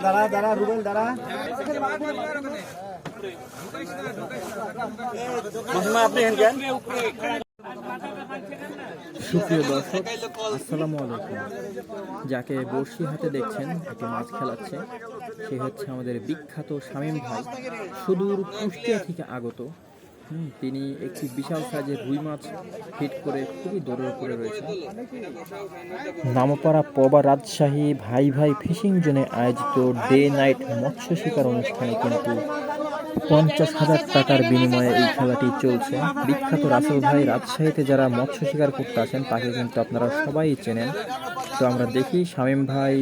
দাঁড়া দাঁড়া রুবেল দাঁড়া। সুপ্রিয় দর্শক, আসসালামু আলাইকুম। যাকে বড়শি হাতে দেখছেন একটি মাছ খেলাচ্ছে, সে হচ্ছে আমাদের বিখ্যাত শামীম ভাই, সুদূর কুষ্টিয়া থেকে আগত। তিনি একটি বিশাল সাইজের রুই মাছ হিট করে খুবই দৌড়ের উপরে রয়েছে। নামপাড়া পবা রাজশাহী ভাই ভাই ফিশিং জোনে আয়োজিত ডে নাইট মৎস্য শিকার অনুষ্ঠানে কিন্তু 50,000 টাকার বিনিময়ে এই খেলাটি চলছে। বিখ্যাত রাসেল ভাই রাজশাহীতে যারা মৎস্য শিকার করতে আসেন তাকে কিন্তু আপনারা সবাই চেনেন। তো আমরা দেখি শামীম ভাই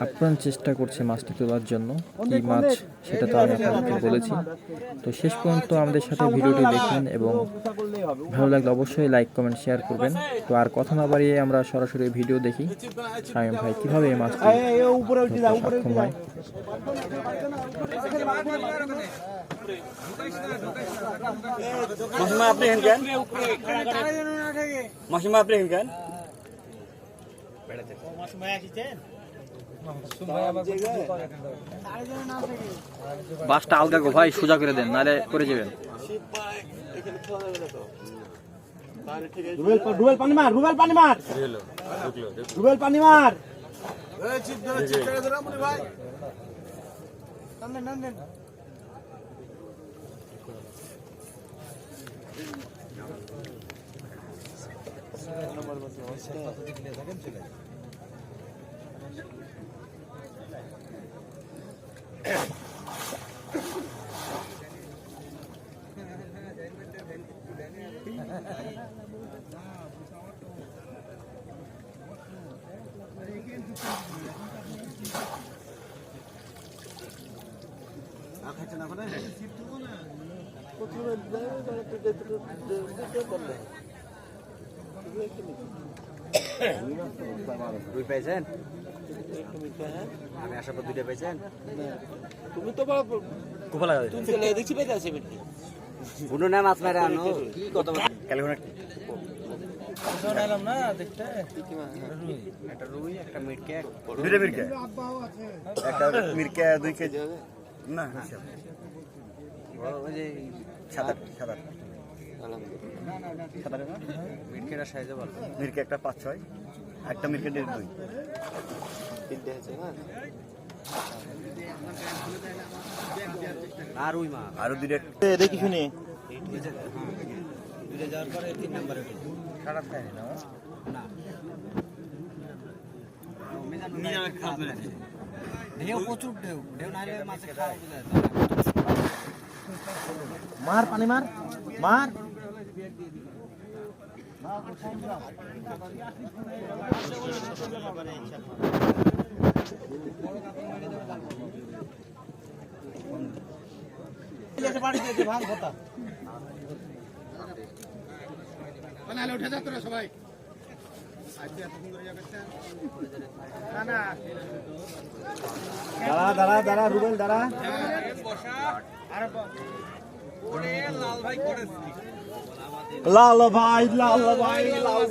আপ্রাণ চেষ্টা করছে মাছটি তোলার জন্য। কি মাছ সেটা তো আমি আপনাদেরকে বলেছি। তো শেষ পর্যন্ত আমাদের সাথে ভিডিওটি দেখেন এবং ভালো লাগলে অবশ্যই লাইক কমেন্ট শেয়ার করবেন। তো আর কথা না বাড়িয়ে আমরা সরাসরি ভিডিও দেখি শামীম ভাই কিভাবে এই মাছটি সক্ষম হয়। মাসিমা আপনি হেনকেন মাসিমা আপনি হেনকেন বাসটা আলগা গো ভাই, সোজা করে দেন নাহলে করে যাবেন। রুবেল পানি মার, রুবেল পানি মার, রুবেল পানি মার। দুই পাইছেন? আমি আসার পর দুইটা পাইছেন? তুমি তো কোপা লাগা দেখছি পেতে আছে বুনো না মাছ মারে আনো কি কত ক্যালিফোর্নিয়া না দেখতে একটা রুই একটা মিটকে দুইটা মিরকে একটা মিরকে 2 কেজি না ওই যে সাদা সাদা সাদা না মিটকেটা সাইজে ভালো মিরকে একটা 5-6 একটা মিরকে 1.5-2 তিনটে আছে না আর রুই মাছ আর দুইটা দেখি শুনি দুইটা যাওয়ার পরে 3 নম্বরে খারাপ খায় না না মিজান খারাপ করে ঢেউ প্রচুর ঢেউ ঢেউ নাইলে মাছে খাওয়া যায় মার পানি মার মার উঠে যা তোরা সবাই দাঁড়া দাঁড়া দাঁড়া রুবেল দাঁড়া লাল ভাই লাল ভাই লাল